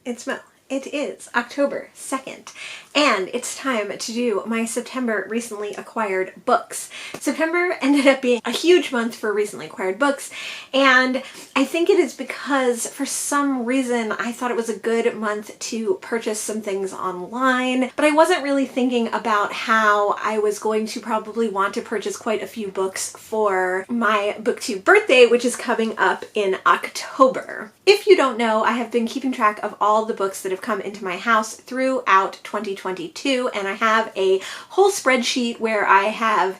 It's Mo. It is October 2nd, and it's time to do my September recently acquired books. September ended up being a huge month for recently acquired books, and I think it is because for some reason I thought it was a good month to purchase some things online, but I wasn't really thinking about how I was going to probably want to purchase quite a few books for my booktube birthday, which is coming up in October. If you don't know, I have been keeping track of all the books that have come into my house throughout 2022, and I have a whole spreadsheet where I have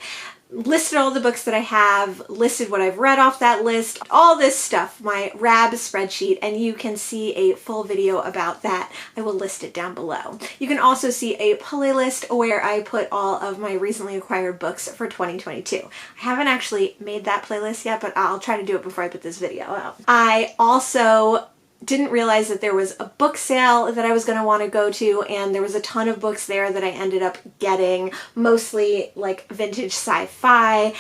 listed all the books that I have, listed what I've read off that list, all this stuff, my RAB spreadsheet, and you can see a full video about that. I will list it down below. You can also see a playlist where I put all of my recently acquired books for 2022. I haven't actually made that playlist yet, but I'll try to do it before I put this video out. I also didn't realize that there was a book sale that I was going to want to go to, and there was a ton of books there that I ended up getting, mostly like vintage sci-fi.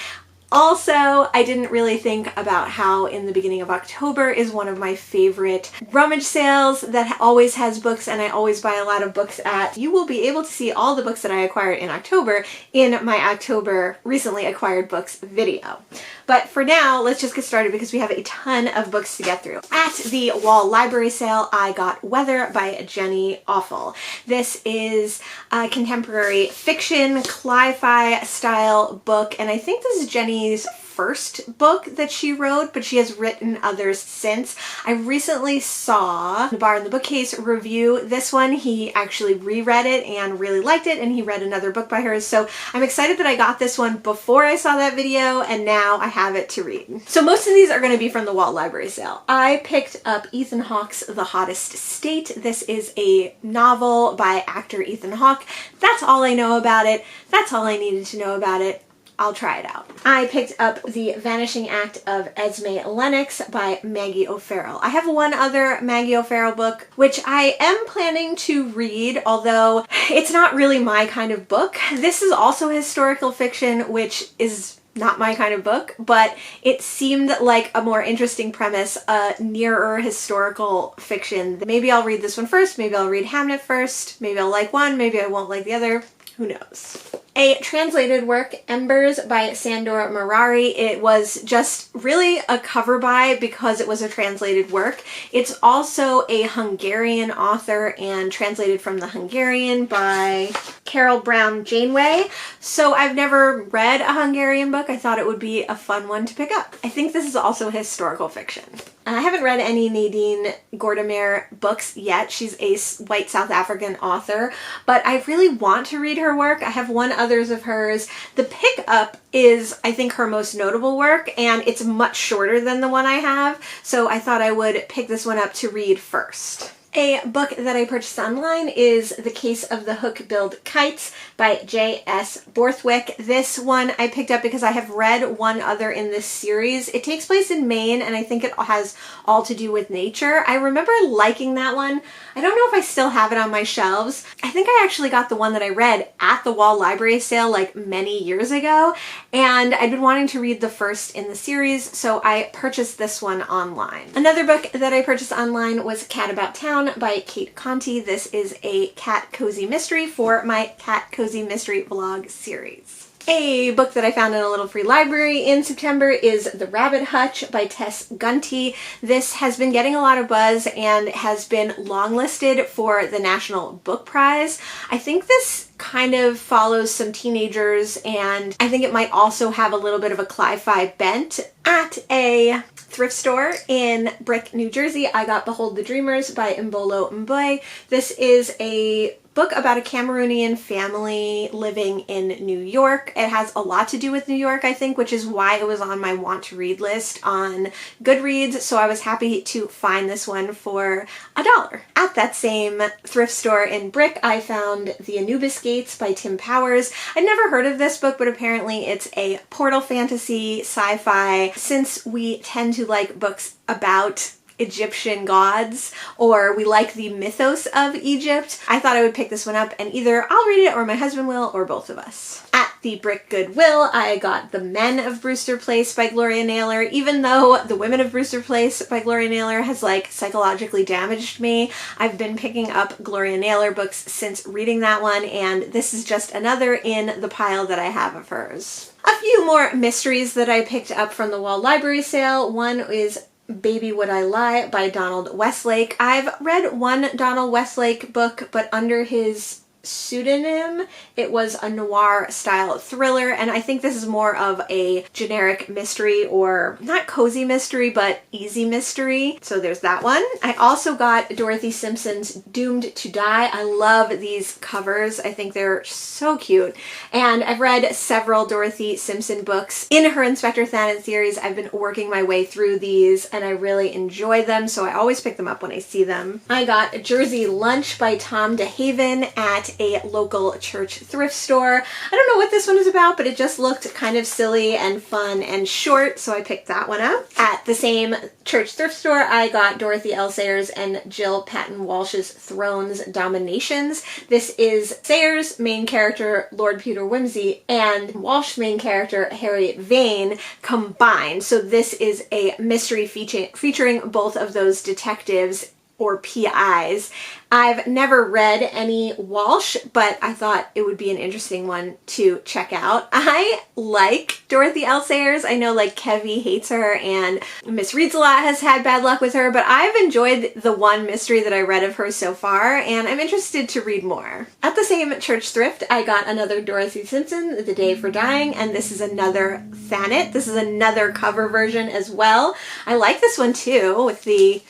Also, I didn't really think about how in the beginning of October is one of my favorite rummage sales that always has books, and I always buy a lot of books at. You will be able to see all the books that I acquired in October in my October recently acquired books video. But for now, let's just get started because we have a ton of books to get through. At the wall library sale, I got Weather by Jenny Awful. This is a contemporary fiction, cli-fi style book, and I think this is Jenny's first book that she wrote, but she has written others since. I recently saw The Bar in the Bookcase review this one. He actually reread it and really liked it, and he read another book by hers, so I'm excited that I got this one before I saw that video, and now I have it to read. So most of these are going to be from the wall library sale. I picked up Ethan Hawke's The Hottest State. This is a novel by actor Ethan Hawke. That's all I know about it. That's all I needed to know about it. I'll try it out. I picked up The Vanishing Act of Esme Lennox by Maggie O'Farrell. I have one other Maggie O'Farrell book, which I am planning to read, although it's not really my kind of book. This is also historical fiction, which is not my kind of book, but it seemed like a more interesting premise, a nearer historical fiction. Maybe I'll read this one first, maybe I'll read Hamnet first, maybe I'll like one, maybe I won't like the other, who knows. A translated work, Embers by Sandor Marari. It was just really a cover buy because it was a translated work. It's also a Hungarian author and translated from the Hungarian by Carol Brown Janeway. So I've never read a Hungarian book. I thought it would be a fun one to pick up. I think this is also historical fiction. I haven't read any Nadine Gordimer books yet. She's a white South African author, but I really want to read her work. I have one others of hers. The Pickup is, I think, her most notable work, and it's much shorter than the one I have, so I thought I would pick this one up to read first. A book that I purchased online is The Case of the Hook-billed Kites by J.S. Borthwick. This one I picked up because I have read one other in this series. It takes place in Maine, and I think it has all to do with nature. I remember liking that one. I don't know if I still have it on my shelves. I think I actually got the one that I read at the wall library sale like many years ago, and I'd been wanting to read the first in the series, so I purchased this one online. Another book that I purchased online was Cat About Town by Kate Conti. This is a cat cozy mystery for my Cat Cozy Mystery vlog series. A book that I found in a little free library in September is The Rabbit Hutch by Tess Gunty. This has been getting a lot of buzz and has been longlisted for the National Book Prize. I think this kind of follows some teenagers, and I think it might also have a little bit of a cli-fi bent. At a thrift store in Brick, New Jersey, I got Behold the Dreamers by Mbolo Mboy. This is a book about a Cameroonian family living in New York. It has a lot to do with New York, I think, which is why it was on my want to read list on Goodreads, so I was happy to find this one for $1. At that same thrift store in Brick, I found The Anubis Gates by Tim Powers. I'd never heard of this book, but apparently it's a portal fantasy sci-fi. Since we tend to like books about Egyptian gods, or we like the mythos of Egypt, I thought I would pick this one up, and either I'll read it or my husband will, or both of us. At the Brick Goodwill, I got The Men of Brewster Place by Gloria Naylor. Even though The Women of Brewster Place by Gloria Naylor has like psychologically damaged me, I've been picking up Gloria Naylor books since reading that one, and this is just another in the pile that I have of hers. A few more mysteries that I picked up from the Wall Library sale. One is Baby Would I Lie by Donald Westlake. I've read one Donald Westlake book, but under his pseudonym. It was a noir style thriller, and I think this is more of a generic mystery, or not cozy mystery, but easy mystery. So there's that one. I also got Dorothy Simpson's Doomed to Die. I love these covers. I think they're so cute. And I've read several Dorothy Simpson books in her Inspector Thanet series. I've been working my way through these and I really enjoy them, so I always pick them up when I see them. I got Jersey Lunch by Tom DeHaven at a local church thrift store. I don't know what this one is about, but it just looked kind of silly and fun and short, so I picked that one up. At the same church thrift store, I got Dorothy L. Sayers and Jill Patton Walsh's Thrones Dominations. This is Sayers' main character, Lord Peter Wimsey, and Walsh's main character, Harriet Vane, combined. So this is a mystery featuring both of those detectives, or PIs. I've never read any Walsh, but I thought it would be an interesting one to check out. I like Dorothy L. Sayers. I know like Kevy hates her and Miss Reads a Lot has had bad luck with her, but I've enjoyed the one mystery that I read of her so far, and I'm interested to read more. At the same church thrift, I got another Dorothy Simpson, The Day for Dying, and this is another Thanet. This is another cover version as well. I like this one too, with the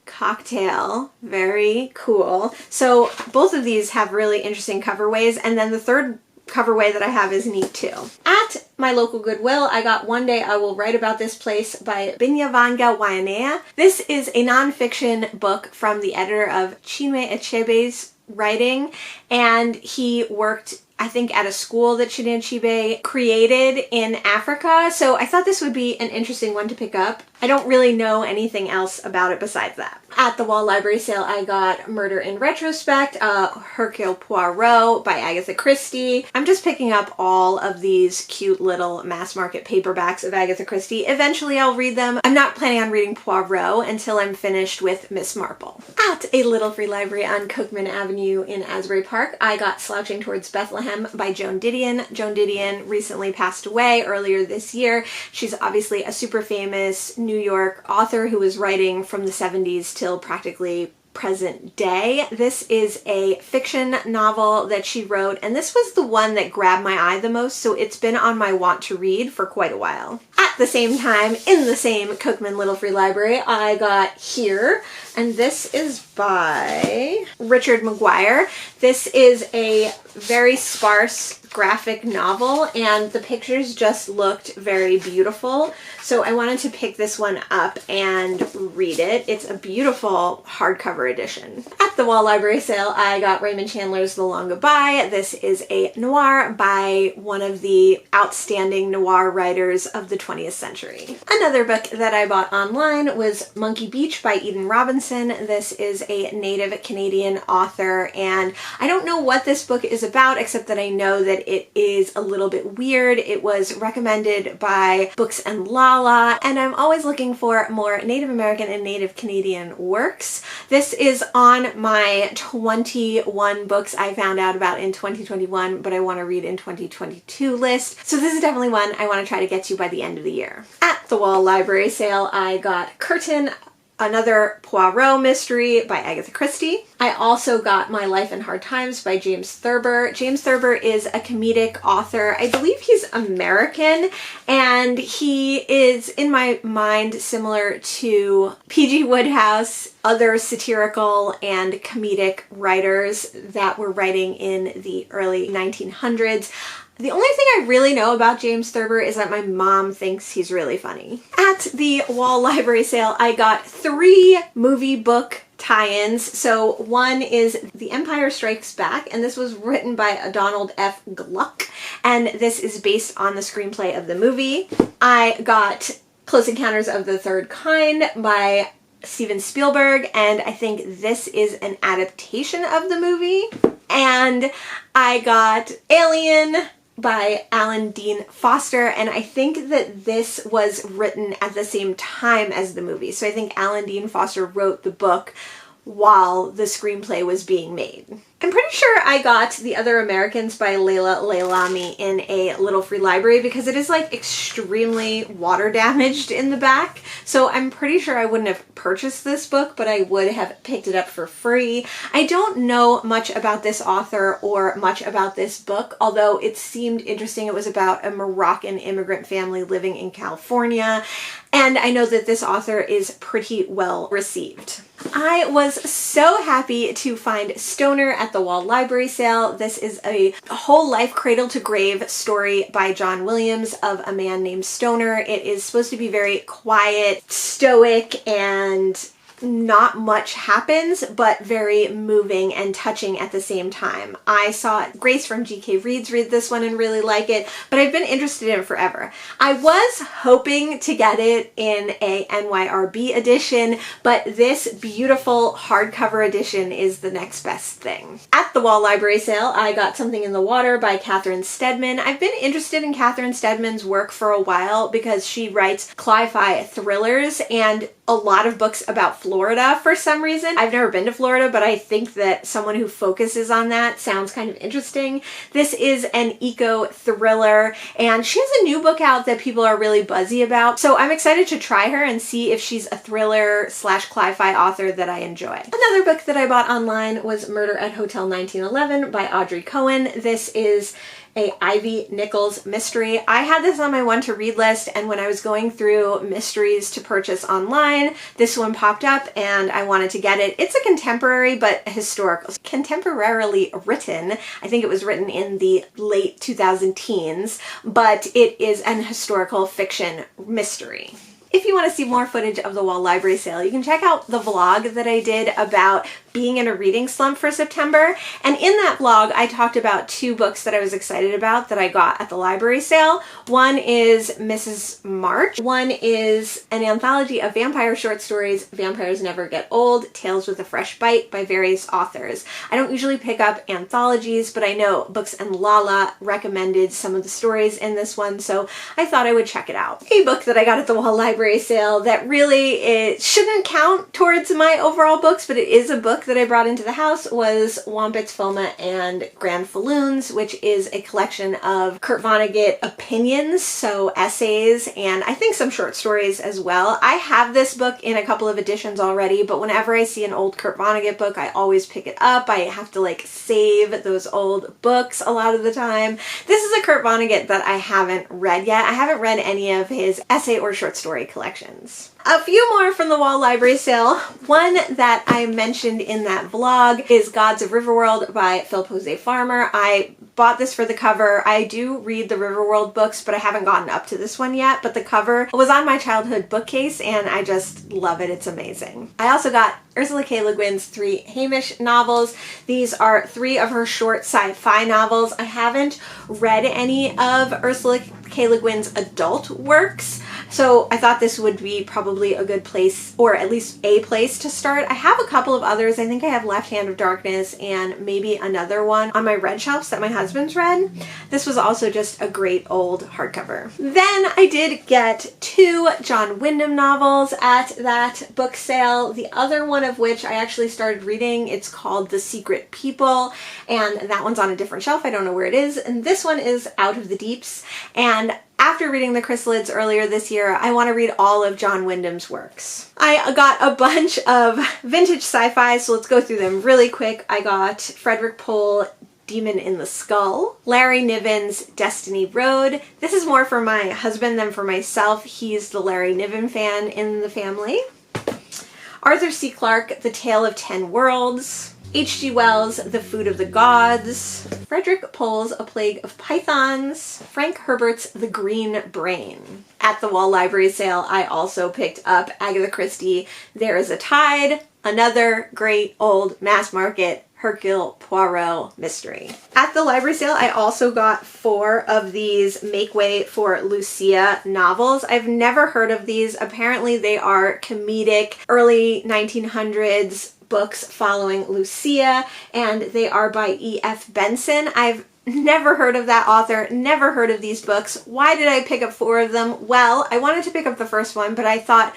cocktail. Very cool. So both of these have really interesting coverways, and then the third coverway that I have is neat too. At my local Goodwill, I got One Day I Will Write About This Place by Binyavanga Wainaina. This is a nonfiction book from the editor of Chinwe Achebe's writing, and he worked, I think, at a school that Chinwe Achebe created in Africa, so I thought this would be an interesting one to pick up. I don't really know anything else about it besides that. At the Wall Library sale, I got Murder in Retrospect, Hercule Poirot by Agatha Christie. I'm just picking up all of these cute little mass market paperbacks of Agatha Christie. Eventually I'll read them. I'm not planning on reading Poirot until I'm finished with Miss Marple. At a little free library on Cookman Avenue in Asbury Park, I got Slouching Towards Bethlehem by Joan Didion. Joan Didion recently passed away earlier this year. She's obviously a super famous New York author who was writing from the 70s till practically present day. This is a fiction novel that she wrote, and this was the one that grabbed my eye the most, so it's been on my want to read for quite a while. At the same time, in the same Cookman Little Free Library, I got Here, and this is by Richard Maguire. This is a very sparse graphic novel, and the pictures just looked very beautiful, so I wanted to pick this one up and read it. It's a beautiful hardcover edition. At the Wall Library sale, I got Raymond Chandler's The Long Goodbye. This is a noir by one of the outstanding noir writers of the 20th century. Another book that I bought online was Monkey Beach by Eden Robinson. This is a native Canadian author, and I don't know what this book is about, except that I know that it is a little bit weird. It was recommended by Books and Lala, and I'm always looking for more Native American and Native Canadian works. This is on my 21 books I found out about in 2021, but I want to read in 2022 list. So this is definitely one I want to try to get to by the end of the year. At the Wall Library sale, I got Curtain, another Poirot mystery by Agatha Christie. I also got My Life in Hard Times by James Thurber. James Thurber is a comedic author. I believe he's American, and he is, in my mind, similar to P.G. Wodehouse, other satirical and comedic writers that were writing in the early 1900s. The only thing I really know about James Thurber is that my mom thinks he's really funny. At the Wall Library sale, I got 3 movie book tie-ins. So one is The Empire Strikes Back, and this was written by Donald F. Gluck, and this is based on the screenplay of the movie. I got Close Encounters of the Third Kind by Steven Spielberg, and I think this is an adaptation of the movie. And I got Alien by Alan Dean Foster, and I think that this was written at the same time as the movie. So I think Alan Dean Foster wrote the book while the screenplay was being made. I'm pretty sure I got The Other Americans by Leila Leilami in a little free library because it is like extremely water damaged in the back. So I'm pretty sure I wouldn't have purchased this book, but I would have picked it up for free. I don't know much about this author or much about this book, although it seemed interesting. It was about a Moroccan immigrant family living in California, and I know that this author is pretty well received. I was so happy to find Stoner at the Wall Library sale. This is a whole life cradle to grave story by John Williams of a man named Stoner. It is supposed to be very quiet, stoic, and not much happens, but very moving and touching at the same time. I saw Grace from GK Reads read this one and really like it, but I've been interested in it forever. I was hoping to get it in a NYRB edition, but this beautiful hardcover edition is the next best thing. At the Wall Library sale, I got Something in the Water by Catherine Steadman. I've been interested in Catherine Steadman's work for a while because she writes cli-fi thrillers and a lot of books about Florida for some reason. I've never been to Florida, but I think that someone who focuses on that sounds kind of interesting. This is an eco thriller, and she has a new book out that people are really buzzy about. So I'm excited to try her and see if she's a thriller slash cli-fi author that I enjoy. Another book that I bought online was Murder at Hotel 1911 by Audrey Cohen. This is a Ivy Nichols mystery. I had this on my one to read list, and when I was going through mysteries to purchase online, this one popped up and I wanted to get it. It's a contemporary but historical, contemporarily written. I think it was written in the late 2010s, but it is an historical fiction mystery. If you want to see more footage of the Wall Library sale, you can check out the vlog that I did about being in a reading slump for September. And in that vlog, I talked about two books that I was excited about that I got at the library sale. One is Mrs. March. One is an anthology of vampire short stories, Vampires Never Get Old, Tales with a Fresh Bite by various authors. I don't usually pick up anthologies, but I know Books and Lala recommended some of the stories in this one, so I thought I would check it out. A book that I got at the Wall Library sale that really it shouldn't count towards my overall books, but it is a book that I brought into the house was Wampets, Foma, and Grand Falloons, which is a collection of Kurt Vonnegut opinions, so essays, and I think some short stories as well. I have this book in a couple of editions already, but whenever I see an old Kurt Vonnegut book, I always pick it up. I have to like save those old books a lot of the time. This is a Kurt Vonnegut that I haven't read yet. I haven't read any of his essay or short story collections. A few more from the Wall Library sale. One that I mentioned in that vlog is Gods of Riverworld by Philip Jose Farmer. I bought this for the cover. I do read the Riverworld books, but I haven't gotten up to this one yet, but the cover was on my childhood bookcase and I just love it. It's amazing. I also got Ursula K. Le Guin's 3 Hamish novels. These are 3 of her short sci-fi novels. I haven't read any of Ursula K. Le Guin's adult works, so I thought this would be probably a good place, or at least a place to start. I have a couple of others. I think I have Left Hand of Darkness and maybe another one on my red shelves that my husband's read. This was also just a great old hardcover. Then I did get 2 John Wyndham novels at that book sale, the other one of which I actually started reading. It's called The Secret People, and that one's on a different shelf. I don't know where it is. And this one is Out of the Deeps, and after reading The Chrysalids earlier this year, I want to read all of John Wyndham's works. I got a bunch of vintage sci-fi, so let's go through them really quick. I got Frederik Pohl, Demon in the Skull, Larry Niven's Destiny Road. This is more for my husband than for myself. He's the Larry Niven fan in the family. Arthur C. Clarke, The Tale of 10 Worlds. H.G. Wells' The Food of the Gods, Frederik Pohl's A Plague of Pythons, Frank Herbert's The Green Brain. At the Wall Library sale, I also picked up Agatha Christie, There is a Tide, another great old mass market Hercule Poirot mystery. At the library sale, I also got 4 of these Make Way for Lucia novels. I've never heard of these. Apparently they are comedic early 1900s books following Lucia, and they are by E.F. Benson. I've never heard of that author, never heard of these books. Why did I pick up 4 of them? Well, I wanted to pick up the first one, but I thought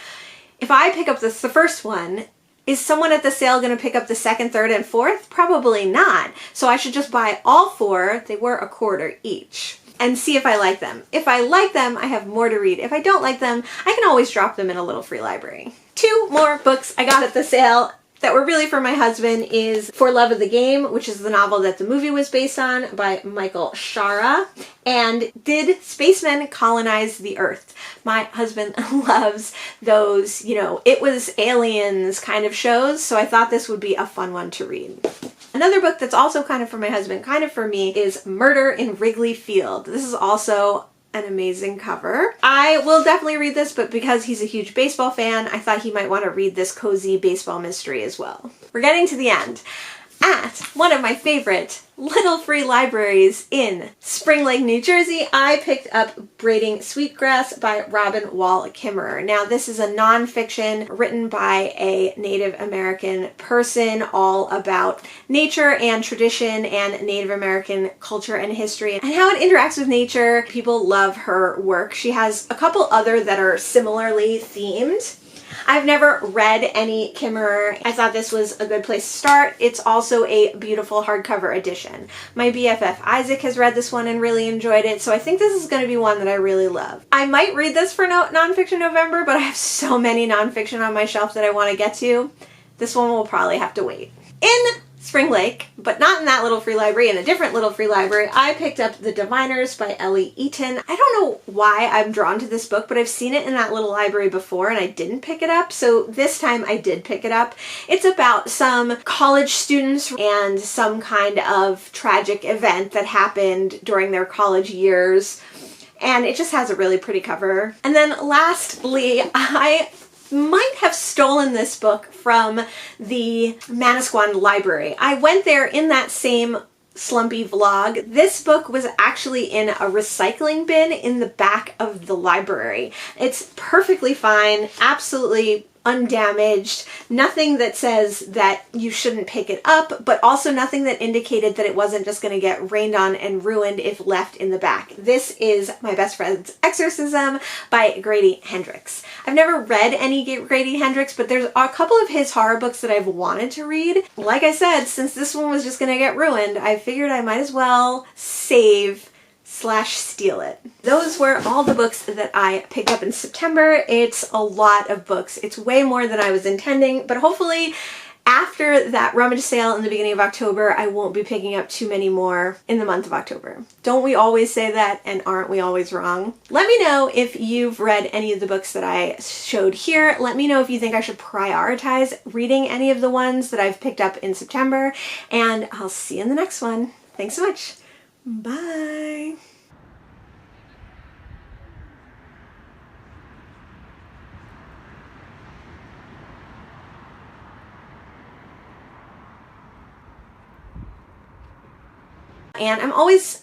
if I pick up the first one, is someone at the sale going to pick up the second, third, and fourth? Probably not. So I should just buy all 4. They were $1 each. And see if I like them. If I like them, I have more to read. If I don't like them, I can always drop them in a little free library. 2 more books I got at the sale that were really for my husband is For Love of the Game, which is the novel that the movie was based on by Michael Shara, and Did Spacemen Colonize the Earth? My husband loves those, you know, it was aliens kind of shows, so I thought this would be a fun one to read. Another book that's also kind of for my husband, kind of for me, is Murder in Wrigley Field. This is also an amazing cover. I will definitely read this, but because he's a huge baseball fan, I thought he might want to read this cozy baseball mystery as well. We're getting to the end. At one of my favorite little free libraries in Spring Lake, New Jersey, I picked up Braiding Sweetgrass by Robin Wall Kimmerer. Now, this is a nonfiction written by a Native American person all about nature and tradition and Native American culture and history and how it interacts with nature. People love her work. She has a couple other that are similarly themed. I've never read any Kimmerer. I thought this was a good place to start. It's also a beautiful hardcover edition. My BFF Isaac has read this one and really enjoyed it, so I think this is going to be one that I really love. I might read this for Nonfiction November, but I have so many nonfiction on my shelf that I want to get to. This one will probably have to wait. In Spring Lake, but not in that little free library, in a different little free library, I picked up The Diviners by Ellie Eaton. I don't know why I'm drawn to this book, but I've seen it in that little library before and I didn't pick it up, so this time I did pick it up. It's about some college students and some kind of tragic event that happened during their college years, and it just has a really pretty cover. And then lastly, I might have stolen this book from the Manasquan Library. I went there in that same slumpy vlog. This book was actually in a recycling bin in the back of the library. It's perfectly fine, absolutely undamaged, nothing that says that you shouldn't pick it up, but also nothing that indicated that it wasn't just going to get rained on and ruined if left in the back. This is My Best Friend's Exorcism by Grady Hendrix. I've never read any Grady Hendrix, but there's a couple of his horror books that I've wanted to read. Like I said, since this one was just going to get ruined, I figured I might as well save / steal it. Those were all the books that I picked up in September. It's a lot of books. It's way more than I was intending, but hopefully after that rummage sale in the beginning of October, I won't be picking up too many more in the month of October. Don't we always say that, and aren't we always wrong? Let me know if you've read any of the books that I showed here. Let me know if you think I should prioritize reading any of the ones that I've picked up in September, and I'll see you in the next one. Thanks so much. Bye. And I'm always